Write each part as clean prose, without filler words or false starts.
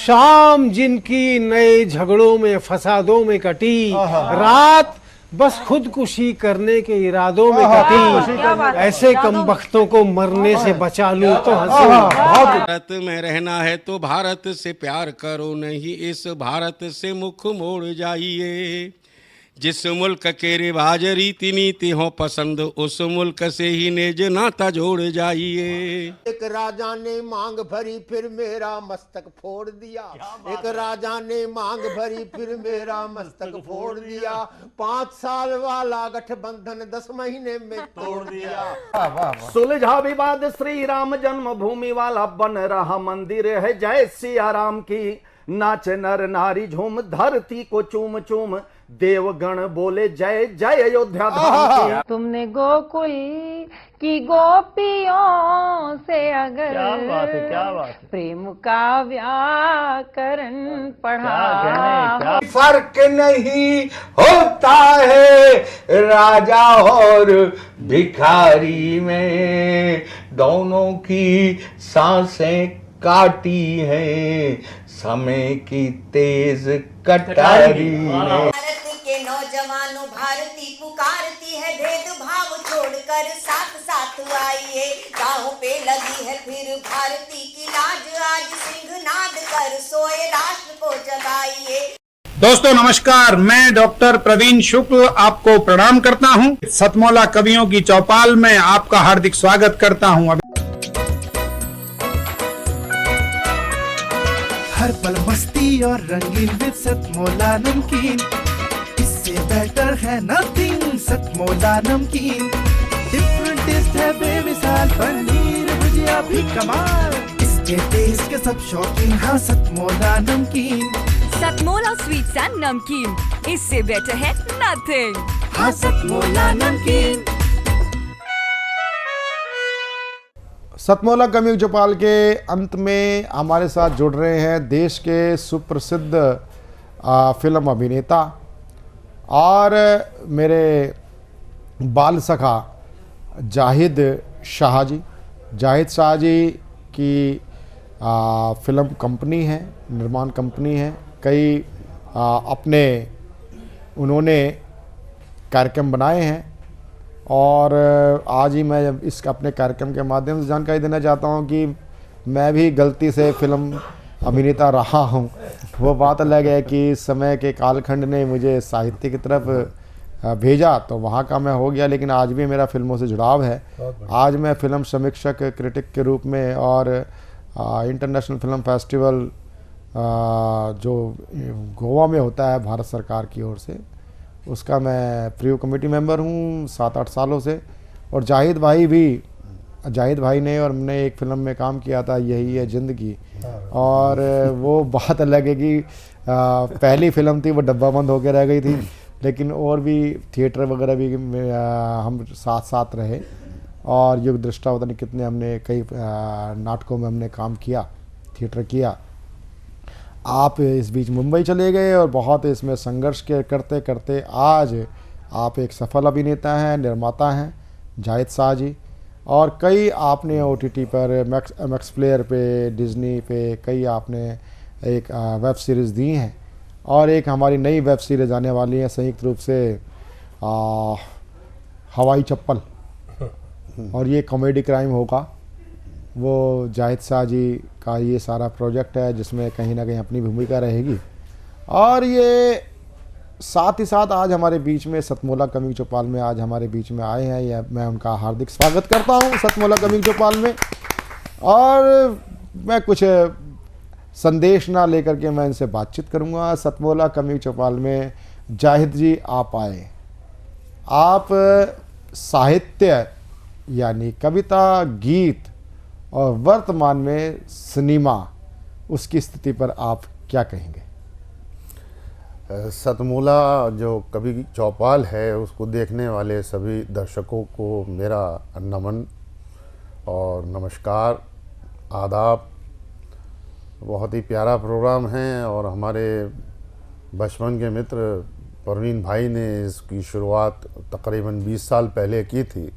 शाम जिनकी नए झगड़ों में फसादों में कटी, रात बस खुदकुशी करने के इरादों में कटी। ऐसे कमबख्तों को मरने से बचा लूं तो हंसूं। भारत में रहना है तो भारत से प्यार करो, नहीं इस भारत से मुख मोड़ जाइए। जिस मुल्क के रिवाज रीति नीति हो पसंद, उस मुल्क से ही नेज नाता जोड़ जाइए। एक राजा ने मांग भरी फिर मेरा मस्तक फोड़ दिया। एक राजा ने मांग भरी फिर मेरा मस्तक फोड़ दिया। 5 साल वाला गठबंधन 10 महीने में तोड़ दिया। सुलझा विवाद श्री राम जन्मभूमि वाला बन रहा मंदिर है जय सिया राम की। नाच नर नारी झूम धरती को चूम चूम, देवगण बोले जय जय अयोध्या धाम की। तुमने गोकुल की गोपियों से अगर क्या बात है। प्रेम का व्याकरण पढ़ा, फर्क नहीं होता है राजा और भिखारी में, दोनों की सांसें काटी हैं समय की तेज कटारी ने। भारत के नौजवानों भारती पुकारती है, भेदभाव छोड़कर साथ साथ आइए। गाँव पे लगी है फिर भारती की लाज, आज सिंहनाद कर सोए राष्ट्र को जगाइए। दोस्तों नमस्कार, मैं डॉक्टर प्रवीण शुक्ल आपको प्रणाम करता हूं। सतमौला कवियों की चौपाल में आपका हार्दिक स्वागत करता हूं। हर पल मस्ती और रंगीन विद सतमौला नमकीन, इससे बेटर है नथिंग। सतमौला नमकीन डिफरेंट टेस्ट है बेमिसाल, पनीर भुजिया भी कमाल, इसके टेस्ट के सब शौकीन। हाँ सतमौला नमकीन, सतमौला स्वीट्स एंड नमकीन, इससे बेटर है नथिंग। हाँ सतमौला नमकीन। सतमौला कवियों चौपाल के अंत में हमारे साथ जुड़ रहे हैं देश के सुप्रसिद्ध फिल्म अभिनेता और मेरे बाल सखा जाहिद शाह जी। जाहिद शाह जी की फिल्म कंपनी है, निर्माण कंपनी है। कई अपने उन्होंने कार्यक्रम बनाए हैं और आज ही मैं इस अपने कार्यक्रम के माध्यम से जानकारी देना चाहता हूं कि मैं भी गलती से फिल्म अभिनेता रहा हूं। वो बात अलग है कि समय के कालखंड ने मुझे साहित्य की तरफ भेजा तो वहां का मैं हो गया, लेकिन आज भी मेरा फिल्मों से जुड़ाव है। आज मैं फिल्म समीक्षक क्रिटिक के रूप में और इंटरनेशनल फिल्म फेस्टिवल जो गोवा में होता है भारत सरकार की ओर से, उसका मैं प्रिव्यू कमेटी मेंबर हूँ 7-8 सालों से। और जाहिद भाई ने और हमने एक फिल्म में काम किया था, यही है ज़िंदगी। और वो बात अलग है कि पहली फिल्म थी वो डब्बा बंद होकर रह गई थी, लेकिन और भी थिएटर वगैरह भी हम साथ साथ रहे और युग दृष्टा पता नहीं कितने हमने कई नाटकों में हमने काम किया, थिएटर किया। आप इस बीच मुंबई चले गए और बहुत इसमें संघर्ष के करते करते आज आप एक सफल अभिनेता हैं, निर्माता हैं जाहिद शाह जी। और कई आपने OTT पर MX प्लेयर पे, डिज्नी पे कई आपने एक वेब सीरीज़ दी हैं और एक हमारी नई वेब सीरीज़ आने वाली है संयुक्त रूप से हवाई चप्पल, और ये कॉमेडी क्राइम होगा। वो जाहिद शाह जी का ये सारा प्रोजेक्ट है जिसमें कहीं ना कहीं अपनी भूमिका रहेगी। और ये साथ ही साथ आज हमारे बीच में सतमौला कवियों चौपाल में आज हमारे बीच में आए हैं, या मैं उनका हार्दिक स्वागत करता हूं सतमौला कवियों चौपाल में। और मैं कुछ संदेश ना लेकर के मैं इनसे बातचीत करूंगा। सतमौला कवियों चौपाल में जाहिद जी आप आए, आप साहित्य यानी कविता, गीत और वर्तमान में सिनेमा, उसकी स्थिति पर आप क्या कहेंगे? सतमौला जो कवि चौपाल है उसको देखने वाले सभी दर्शकों को मेरा नमन और नमस्कार, आदाब। बहुत ही प्यारा प्रोग्राम है और हमारे बचपन के मित्र प्रवीण भाई ने इसकी शुरुआत तकरीबन 20 साल पहले की थी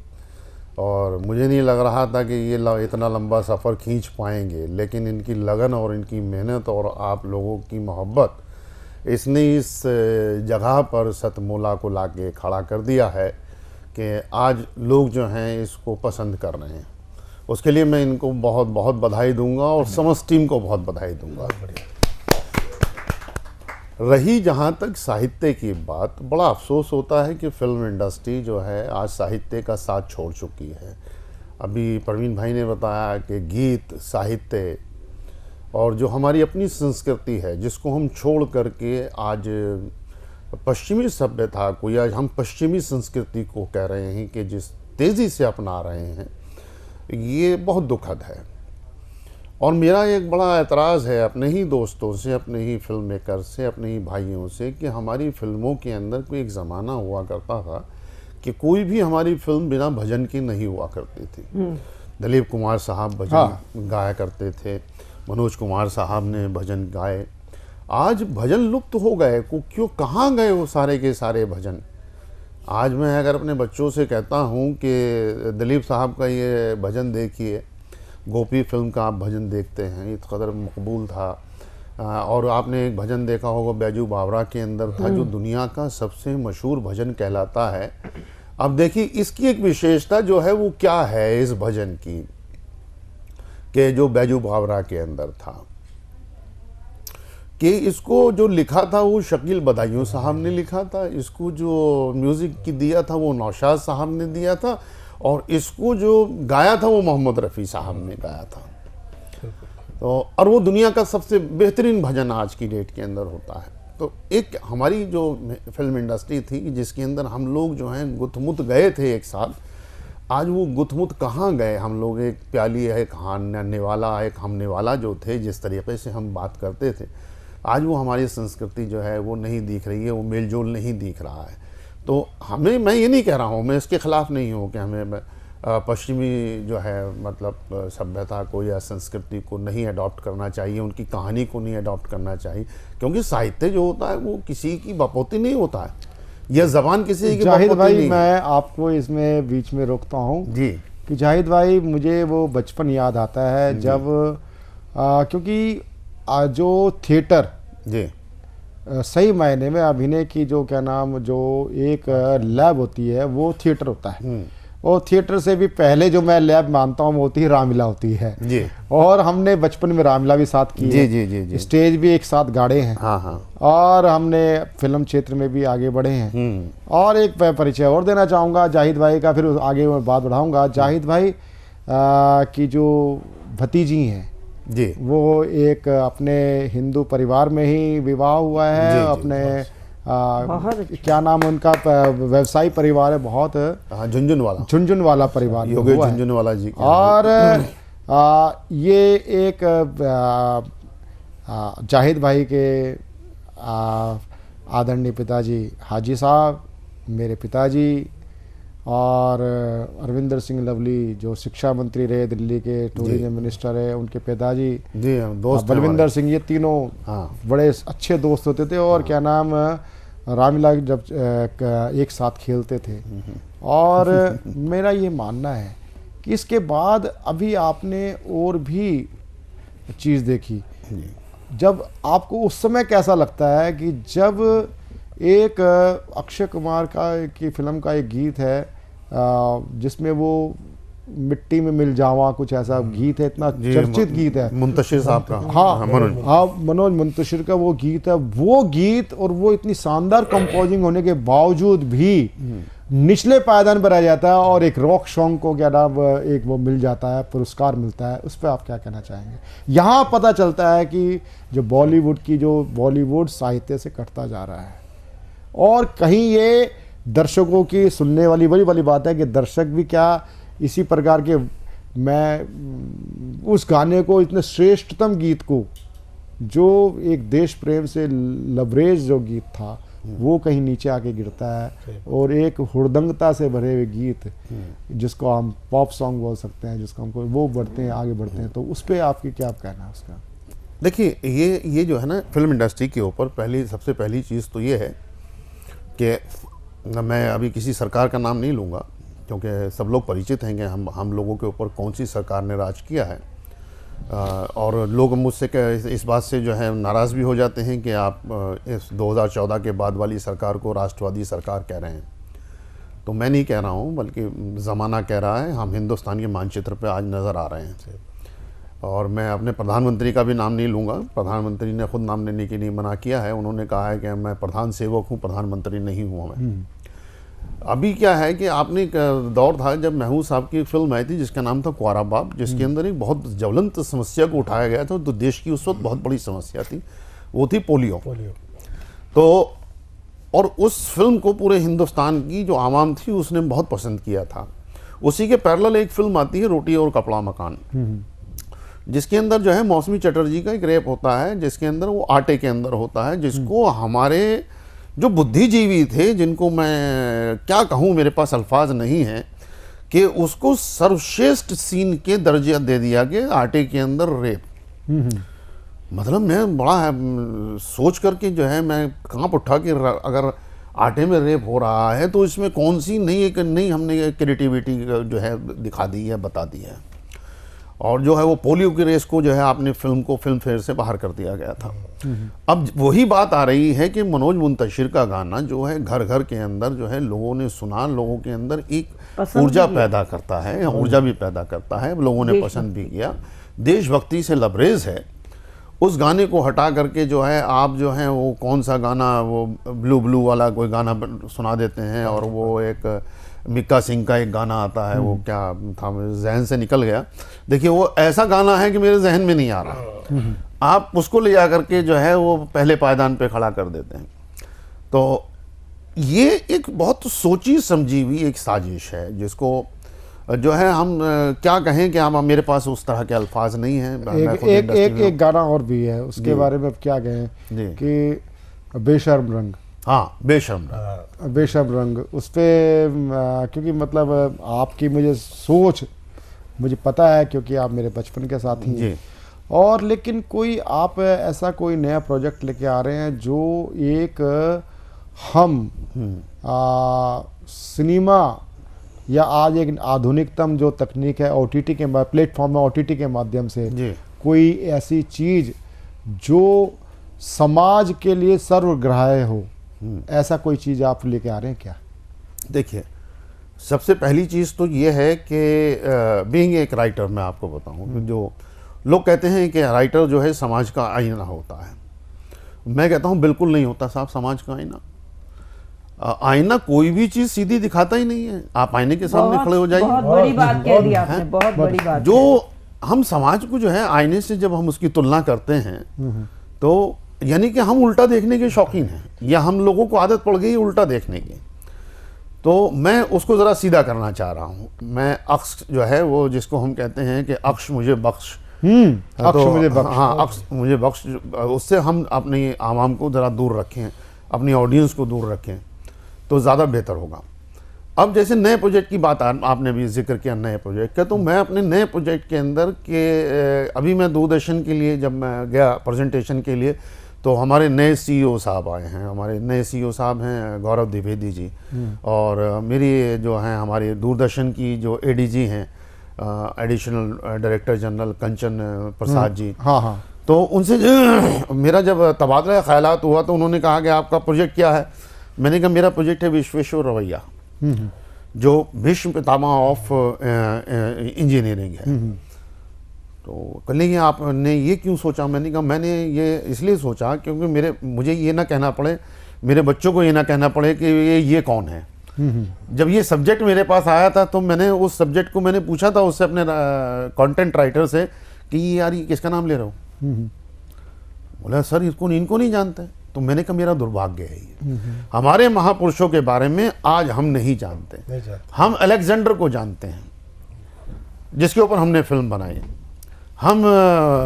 और मुझे नहीं लग रहा था कि ये इतना लंबा सफ़र खींच पाएंगे, लेकिन इनकी लगन और इनकी मेहनत और आप लोगों की मोहब्बत, इसने इस जगह पर सतमोला को लाके खड़ा कर दिया है कि आज लोग जो हैं इसको पसंद कर रहे हैं। उसके लिए मैं इनको बहुत बहुत बधाई दूंगा और समस्त टीम को बहुत बधाई दूंगा। रही जहाँ तक साहित्य की बात, बड़ा अफसोस होता है कि फिल्म इंडस्ट्री जो है आज साहित्य का साथ छोड़ चुकी है। अभी प्रवीण भाई ने बताया कि गीत, साहित्य और जो हमारी अपनी संस्कृति है जिसको हम छोड़ करके आज पश्चिमी सभ्यता को, या हम पश्चिमी संस्कृति को कह रहे हैं कि जिस तेज़ी से अपना रहे हैं, ये बहुत दुखद है। और मेरा एक बड़ा एतराज़ है अपने ही दोस्तों से, अपने ही फिल्म मेकर से, अपने ही भाइयों से कि हमारी फिल्मों के अंदर कोई एक ज़माना हुआ करता था कि कोई भी हमारी फिल्म बिना भजन की नहीं हुआ करती थी। दिलीप कुमार साहब भजन गाया करते थे, मनोज कुमार साहब ने भजन गाए। आज भजन लुप्त हो गए, को क्यों, कहाँ गए वो सारे के सारे भजन। आज मैं अगर अपने बच्चों से कहता हूँ कि दिलीप साहब का ये भजन देखिए, गोपी फिल्म का आप भजन देखते हैं, इस कदर मकबूल था। और आपने एक भजन देखा होगा बैजू बावरा के अंदर था, जो दुनिया का सबसे मशहूर भजन कहलाता है। अब देखिए इसकी एक विशेषता जो है वो क्या है इस भजन की, कि जो बैजू बावरा के अंदर था, कि इसको जो लिखा था वो शकील बदायूं साहब ने लिखा था, इसको जो म्यूज़िक की दिया था वो नौशाद साहब ने दिया था, और इसको जो गाया था वो मोहम्मद रफ़ी साहब ने गाया था। तो और वो दुनिया का सबसे बेहतरीन भजन आज की डेट के अंदर होता है। तो एक हमारी जो फिल्म इंडस्ट्री थी जिसके अंदर हम लोग जो हैं गुथमुत गए थे एक साथ, आज वो गुथमुत कहाँ गए हम लोग। एक प्याली है, एक हारने वाला, एक हमने वाला जो थे, जिस तरीके से हम बात करते थे, आज वो हमारी संस्कृति जो है वो नहीं दिख रही है, वो मेल जोल नहीं दिख रहा है। तो हमें, मैं ये नहीं कह रहा हूँ, मैं इसके ख़िलाफ़ नहीं हूँ कि हमें पश्चिमी जो है मतलब सभ्यता को या संस्कृति को नहीं अडॉप्ट करना चाहिए, उनकी कहानी को नहीं अडॉप्ट करना चाहिए, क्योंकि साहित्य जो होता है वो किसी की बपोती नहीं होता है, यह ज़बान किसी की जाहिद भाई नहीं। मैं आपको इसमें बीच में रोकता हूँ जी कि जाहिद भाई मुझे वो बचपन याद आता है जब क्योंकि जो थिएटर जी सही मायने में अभिनय की जो क्या नाम जो एक लैब होती है वो थिएटर होता है, और थिएटर से भी पहले जो मैं लैब मानता हूँ वो होती है रामलीला होती है जी। और हमने बचपन में रामलीला भी साथ की है, जी जी जी, स्टेज भी एक साथ गाड़े हैं। हाँ हाँ। और हमने फिल्म क्षेत्र में भी आगे बढ़े हैं। और एक परिचय और देना चाहूँगा जाहिद भाई का, फिर आगे मैं बात बढ़ाऊँगा। जाहिद भाई की जो भतीजी हैं जी, वो एक अपने हिंदू परिवार में ही विवाह हुआ है। जी, जी, अपने क्या नाम उनका व्यवसायी परिवार है, बहुत झुंझुनवाला परिवार योगेश झुंझुनवाला जी। और ये एक जाहिद भाई के आदरणीय पिताजी हाजी साहब, मेरे पिताजी, और अरविंदर सिंह लवली जो शिक्षा मंत्री रहे दिल्ली के, टूरिज्म मिनिस्टर है, उनके पिताजी जी दोस्त बलविंदर सिंह, ये तीनों बड़े अच्छे दोस्त होते थे। और क्या नाम रामलीला जब एक साथ खेलते थे। और मेरा ये मानना है कि इसके बाद अभी आपने और भी चीज़ देखी, जब आपको उस समय कैसा लगता है कि जब एक अक्षय कुमार की फिल्म का एक गीत है जिसमें वो मिट्टी में मिल जावा, कुछ ऐसा गीत है, इतना चर्चित गीत है, मुंतशिर साहब का। हाँ मनोज मुंतशिर का वो गीत है। वो गीत और वो इतनी शानदार कंपोजिंग होने के बावजूद भी निचले पायदान पर आ जाता है, और एक रॉक सॉन्ग को क्या नाम एक वो मिल जाता है, पुरस्कार मिलता है। उस पर आप क्या कहना चाहेंगे? यहाँ पता चलता है कि जो बॉलीवुड साहित्य से कटता जा रहा है, और कहीं ये दर्शकों की सुनने वाली बड़ी बात है कि दर्शक भी क्या इसी प्रकार के, मैं उस गाने को, इतने श्रेष्ठतम गीत को, जो एक देश प्रेम से लबरेज जो गीत था, वो कहीं नीचे आके गिरता है, और एक हुड़दंगता से भरे हुए गीत जिसको हम पॉप सॉन्ग बोल सकते हैं, जिसको हमको वो बढ़ते हैं, आगे बढ़ते हैं। तो उस पर आपकी क्या कहना है उसका? देखिए ये जो है ना फिल्म इंडस्ट्री के ऊपर सबसे पहली चीज़ तो ये है कि मैं अभी किसी सरकार का नाम नहीं लूँगा, क्योंकि सब लोग परिचित हैं कि हम लोगों के ऊपर कौन सी सरकार ने राज किया है। और लोग मुझसे इस बात से जो है नाराज़ भी हो जाते हैं कि आप इस 2014 के बाद वाली सरकार को राष्ट्रवादी सरकार कह रहे हैं। तो मैं नहीं कह रहा हूँ, बल्कि ज़माना कह रहा है। हम हिंदुस्तान के मानचित्र पे आज नज़र आ रहे हैं। और मैं अपने प्रधानमंत्री का भी नाम नहीं लूँगा, प्रधानमंत्री ने खुद नाम लेने के लिए मना किया है। उन्होंने कहा है कि मैं प्रधान सेवक हूँ, प्रधानमंत्री नहीं हूँ मैं। अभी क्या है कि आपने एक दौर था जब महमूद साहब की फिल्म आई थी जिसका नाम था कुंवारा बाप, जिसके अंदर एक बहुत ज्वलंत समस्या को उठाया गया था। तो देश की उस वक्त बहुत बड़ी समस्या थी, वो थी पोलियो। तो और उस फिल्म को पूरे हिंदुस्तान की जो आवाम थी उसने बहुत पसंद किया था। उसी के पैरेलल एक फिल्म आती है रोटी और कपड़ा मकान, जिसके अंदर जो है मौसमी चटर्जी का एक रेप होता है, जिसके अंदर वो आटे के अंदर होता है, जिसको हमारे जो बुद्धिजीवी थे, जिनको मैं क्या कहूँ, मेरे पास अल्फाज नहीं है, कि उसको सर्वश्रेष्ठ सीन के दर्जा दे दिया कि आटे के अंदर रेप। मतलब मैं बड़ा सोच करके जो है मैं कांप उठा कि अगर आटे में रेप हो रहा है तो इसमें कौन सी नई हमने क्रिएटिविटी जो है दिखा दी है, बता दी है। और जो है वो पोलियो की रेस को जो है आपने फिल्म फेयर से बाहर कर दिया गया था। अब वही बात आ रही है कि मनोज मुंतशिर का गाना जो है घर घर के अंदर जो है लोगों ने सुना, लोगों के अंदर एक ऊर्जा पैदा करता है, ऊर्जा भी पैदा करता है, लोगों ने पसंद भी किया, देशभक्ति से लबरेज है। उस गाने को हटा करके जो है आप जो है वो कौन सा गाना, वो ब्लू वाला कोई गाना सुना देते हैं। और वो एक मिक्का सिंह का एक गाना आता है, वो क्या था, मेरे जहन से निकल गया। देखिए वो ऐसा गाना है कि मेरे जहन में नहीं आ रहा। आप उसको ले जा करके जो है वो पहले पायदान पे खड़ा कर देते हैं। तो ये एक बहुत सोची समझी हुई एक साजिश है, जिसको जो है हम क्या कहें कि हम मेरे पास उस तरह के अल्फाज नहीं हैं। एक गाना और भी है, उसके बारे में अब क्या कहें कि बेशर्म रंग। हाँ, बेशर्म रंग उस पर क्योंकि मतलब आपकी मुझे पता है, क्योंकि आप मेरे बचपन के साथी हैं। और लेकिन कोई आप ऐसा कोई नया प्रोजेक्ट लेके आ रहे हैं जो एक हम सिनेमा या आज एक आधुनिकतम जो तकनीक है OTT के प्लेटफॉर्म में OTT के माध्यम से कोई ऐसी चीज़ जो समाज के लिए सर्वग्राह्य हो, ऐसा कोई चीज़ आप लेके आ रहे हैं क्या? देखिए, सबसे पहली चीज़ तो ये है कि बीइंग एक राइटर, मैं आपको बताऊं, जो लोग कहते हैं कि राइटर जो है समाज का आईना होता है। मैं कहता हूं बिल्कुल नहीं होता साहब समाज का आईना। आईना कोई भी चीज़ सीधी दिखाता ही नहीं है। आप आईने के सामने खड़े हो जाइए। बहुत बड़ी बात कह दी आपने, बहुत बड़ी बात। जो हम समाज को जो है आईने से जब हम उसकी तुलना करते हैं तो यानी कि हम उल्टा देखने के शौकीन हैं, या हम लोगों को आदत पड़ गई उल्टा देखने की। तो मैं उसको ज़रा सीधा करना चाह रहा हूँ। मैं अक्स जो है वो जिसको हम कहते हैं कि अक्ष मुझे बख्श, अक्ष मुझे बख्श, हाँ अक्ष मुझे बख्श, उससे हम अपनी आवाम को ज़रा दूर रखें, अपनी ऑडियंस को दूर रखें तो ज़्यादा बेहतर होगा। अब जैसे नए प्रोजेक्ट की बात आपने भी जिक्र किया, नए प्रोजेक्ट का, तो मैं अपने नए प्रोजेक्ट के अंदर के अभी मैं दूरदर्शन के लिए जब मैं गया प्रेजेंटेशन के लिए, तो हमारे नए CEO साहब आए हैं। हमारे नए CEO साहब हैं गौरव द्विवेदी जी, और मेरी जो हैं हमारे दूरदर्शन की जो ADG हैं, एडिशनल डायरेक्टर जनरल कंचन प्रसाद जी। हाँ। तो उनसे मेरा जब तबादला ख्यालात हुआ तो उन्होंने कहा कि आपका प्रोजेक्ट क्या है? मैंने कहा मेरा प्रोजेक्ट है विश्वेश्वर रवैया, जो विश्व पितामह ऑफ इंजीनियरिंग है। तो कल नहीं आपने ये क्यों सोचा? मैंने कहा मैंने ये इसलिए सोचा क्योंकि मुझे ये ना कहना पड़े, मेरे बच्चों को ये ना कहना पड़े कि ये कौन है। जब ये सब्जेक्ट मेरे पास आया था तो मैंने उस सब्जेक्ट को मैंने पूछा था उससे, अपने कंटेंट राइटर से, कि यार ये किसका नाम ले रहा हूँ? बोला सर इनको नहीं जानते। तो मैंने कहा मेरा दुर्भाग्य है ये, हमारे महापुरुषों के बारे में आज हम नहीं जानते। हम अलेक्जेंडर को जानते हैं जिसके ऊपर हमने फिल्म बनाई, हम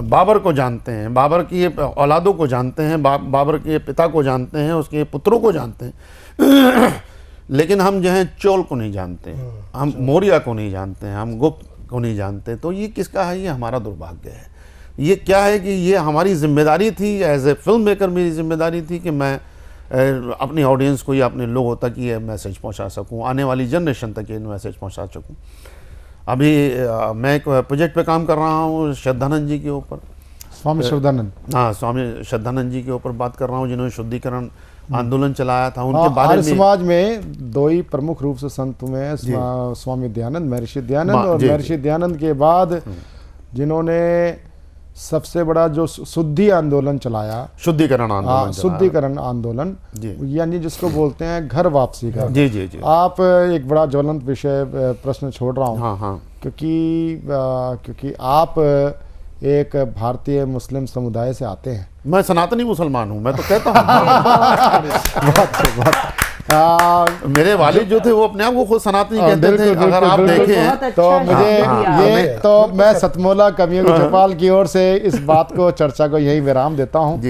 बाबर को जानते हैं, बाबर की औलादों को जानते हैं, बाबर के पिता को जानते हैं, उसके पुत्रों को जानते हैं, लेकिन हम जो है चोल को नहीं जानते, हम मौर्य को नहीं जानते हैं, हम गुप्त को नहीं जानते। तो ये किसका है? ये हमारा दुर्भाग्य है। ये क्या है कि ये हमारी जिम्मेदारी थी, एज ए फिल्म मेकर मेरी जिम्मेदारी थी कि मैं अपनी ऑडियंस को या अपने लोगों तक ये मैसेज पहुंचा सकूं, आने वाली जनरेशन तक ये मैसेज पहुंचा सकूं। अभी मैं एक प्रोजेक्ट पे काम कर रहा हूँ श्रद्धानंद जी के ऊपर, स्वामी श्रद्धानंद। हाँ, स्वामी श्रद्धानंद जी के ऊपर बात कर रहा हूँ, जिन्होंने शुद्धिकरण आंदोलन चलाया था। उनके बारे आर्य में समाज में दो ही प्रमुख रूप से संत हुए, स्वामी दयानंद, महर्षि दयानंद, और महर्षि दयानंद के बाद जिन्होंने सबसे बड़ा जो शुद्धि आंदोलन चलाया, शुद्धिकरण आंदोलन, शुद्धिकरण आंदोलन, यानी जिसको बोलते हैं घर वापसी का। जी जी जी। आप एक बड़ा ज्वलंत विषय प्रश्न छोड़ रहा हूँ। हाँ हाँ। क्योंकि आप एक भारतीय मुस्लिम समुदाय से आते हैं। मैं सनातनी मुसलमान हूँ, मैं तो कहता हूँ। मेरे वालिद जो थे वो अपने आप को खुद सनातनी कहते थे, अगर आप देखें तो मुझे ये तो मैं सतमोला कवियों की चौपाल की ओर से इस बात को, चर्चा को यही विराम देता हूँ।